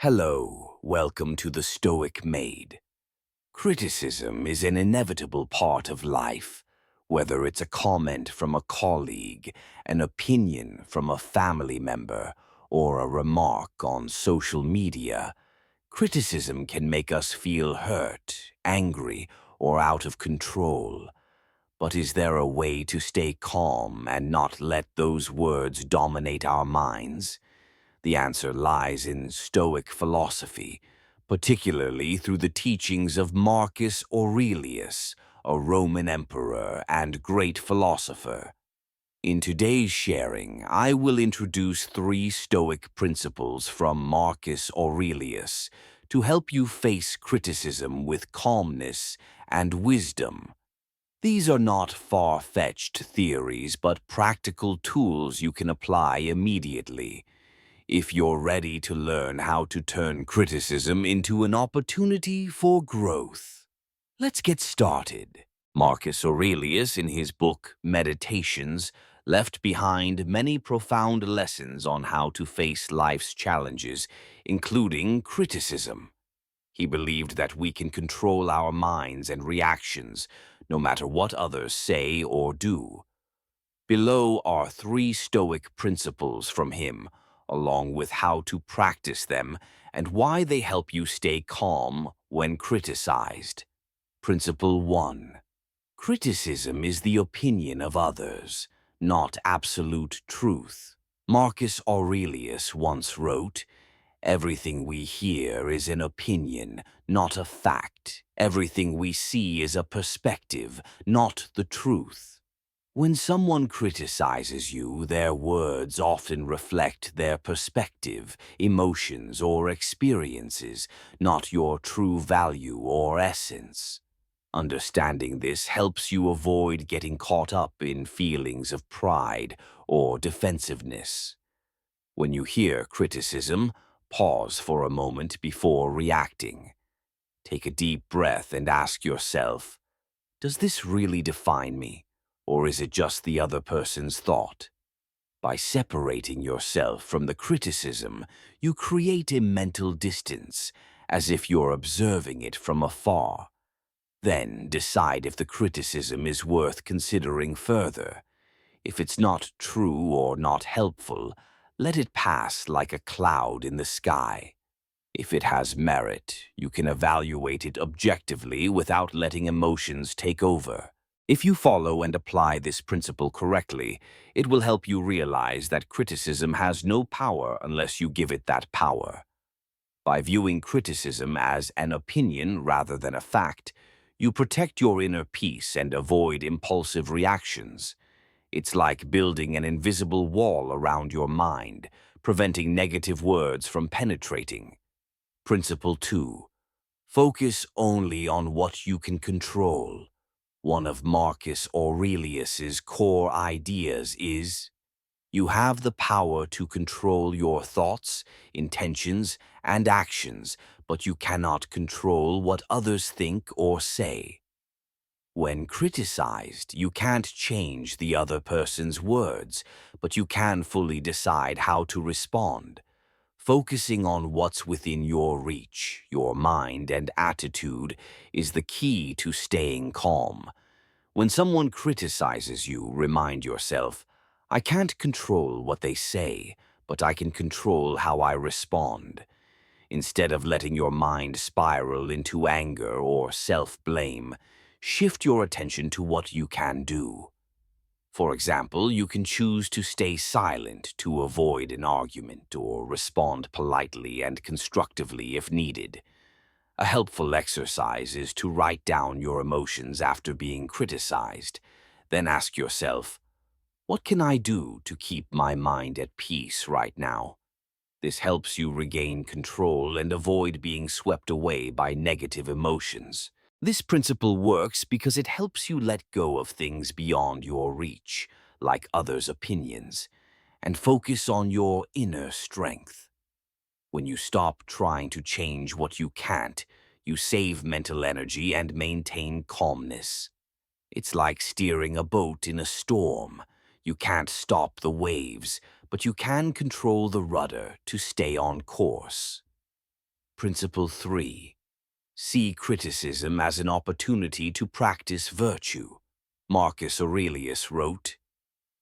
Hello, welcome to the Stoic Maid. Criticism is an inevitable part of life, whether it's a comment from a colleague, an opinion from a family member, or a remark on social media. Criticism can make us feel hurt, angry, or out of control. But is there a way to stay calm and not let those words dominate our minds? The answer lies in Stoic philosophy, particularly through the teachings of Marcus Aurelius, a Roman emperor and great philosopher. In today's sharing, I will introduce three Stoic principles from Marcus Aurelius to help you face criticism with calmness and wisdom. These are not far-fetched theories, but practical tools you can apply immediately. If you're ready to learn how to turn criticism into an opportunity for growth. Let's get started. Marcus Aurelius, in his book Meditations, left behind many profound lessons on how to face life's challenges, including criticism. He believed that we can control our minds and reactions, no matter what others say or do. Below are three Stoic principles from him, along with how to practice them and why they help you stay calm when criticized. Principle 1. Criticism is the opinion of others, not absolute truth. Marcus Aurelius once wrote, "Everything we hear is an opinion, not a fact. Everything we see is a perspective, not the truth." When someone criticizes you, their words often reflect their perspective, emotions, or experiences, not your true value or essence. Understanding this helps you avoid getting caught up in feelings of pride or defensiveness. When you hear criticism, pause for a moment before reacting. Take a deep breath and ask yourself, does this really define me? Or is it just the other person's thought? By separating yourself from the criticism, you create a mental distance, as if you're observing it from afar. Then decide if the criticism is worth considering further. If it's not true or not helpful, let it pass like a cloud in the sky. If it has merit, you can evaluate it objectively without letting emotions take over. If you follow and apply this principle correctly, it will help you realize that criticism has no power unless you give it that power. By viewing criticism as an opinion rather than a fact, you protect your inner peace and avoid impulsive reactions. It's like building an invisible wall around your mind, preventing negative words from penetrating. Principle 2. Focus only on what you can control. One of Marcus Aurelius's core ideas is, you have the power to control your thoughts, intentions, and actions, but you cannot control what others think or say. When criticized, you can't change the other person's words, but you can fully decide how to respond. Focusing on what's within your reach, your mind and attitude, is the key to staying calm. When someone criticizes you, remind yourself, I can't control what they say, but I can control how I respond. Instead of letting your mind spiral into anger or self-blame, shift your attention to what you can do. For example, you can choose to stay silent to avoid an argument or respond politely and constructively if needed. A helpful exercise is to write down your emotions after being criticized. Then ask yourself, what can I do to keep my mind at peace right now? This helps you regain control and avoid being swept away by negative emotions. This principle works because it helps you let go of things beyond your reach, like others' opinions, and focus on your inner strength. When you stop trying to change what you can't, you save mental energy and maintain calmness. It's like steering a boat in a storm. You can't stop the waves, but you can control the rudder to stay on course. Principle 3. See criticism as an opportunity to practice virtue. Marcus Aurelius wrote,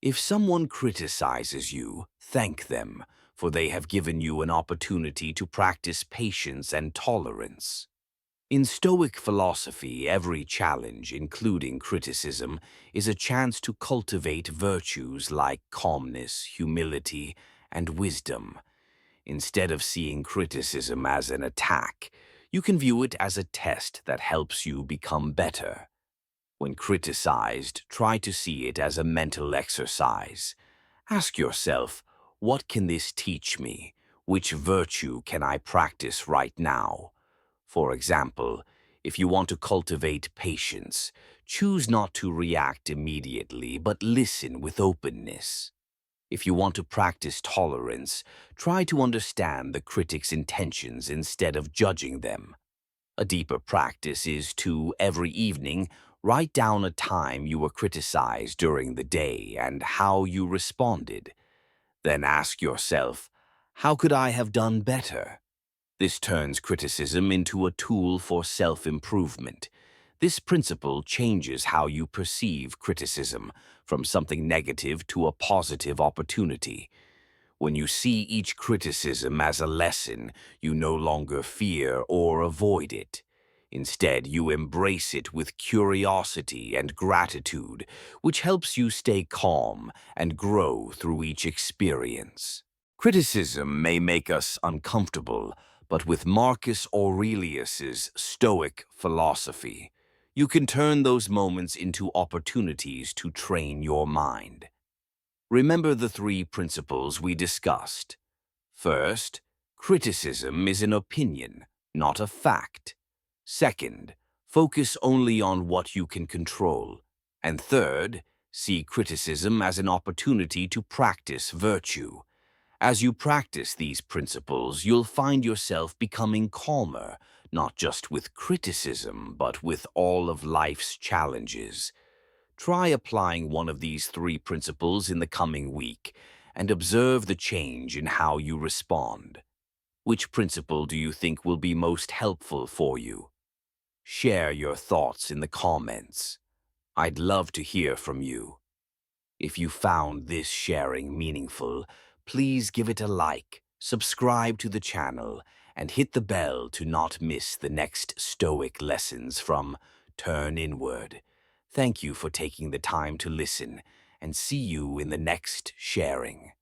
"If someone criticizes you, thank them, for they have given you an opportunity to practice patience and tolerance." In Stoic philosophy, every challenge, including criticism, is a chance to cultivate virtues like calmness, humility, and wisdom. Instead of seeing criticism as an attack, you can view it as a test that helps you become better. When criticized, try to see it as a mental exercise. Ask yourself, what can this teach me? Which virtue can I practice right now? For example, if you want to cultivate patience, choose not to react immediately, but listen with openness. If you want to practice tolerance, try to understand the critic's intentions instead of judging them. A deeper practice is to, every evening, write down a time you were criticized during the day and how you responded. Then ask yourself, how could I have done better? This turns criticism into a tool for self-improvement. This principle changes how you perceive criticism, from something negative to a positive opportunity. When you see each criticism as a lesson, you no longer fear or avoid it. Instead, you embrace it with curiosity and gratitude, which helps you stay calm and grow through each experience. Criticism may make us uncomfortable, but with Marcus Aurelius's Stoic philosophy, you can turn those moments into opportunities to train your mind. Remember the three principles we discussed. First, criticism is an opinion, not a fact. Second, focus only on what you can control. And third, see criticism as an opportunity to practice virtue. As you practice these principles, you'll find yourself becoming calmer, not just with criticism, but with all of life's challenges. Try applying one of these three principles in the coming week and observe the change in how you respond. Which principle do you think will be most helpful for you? Share your thoughts in the comments. I'd love to hear from you. If you found this sharing meaningful, please give it a like, subscribe to the channel, and hit the bell to not miss the next Stoic lessons from Turn Inward. Thank you for taking the time to listen, and see you in the next sharing.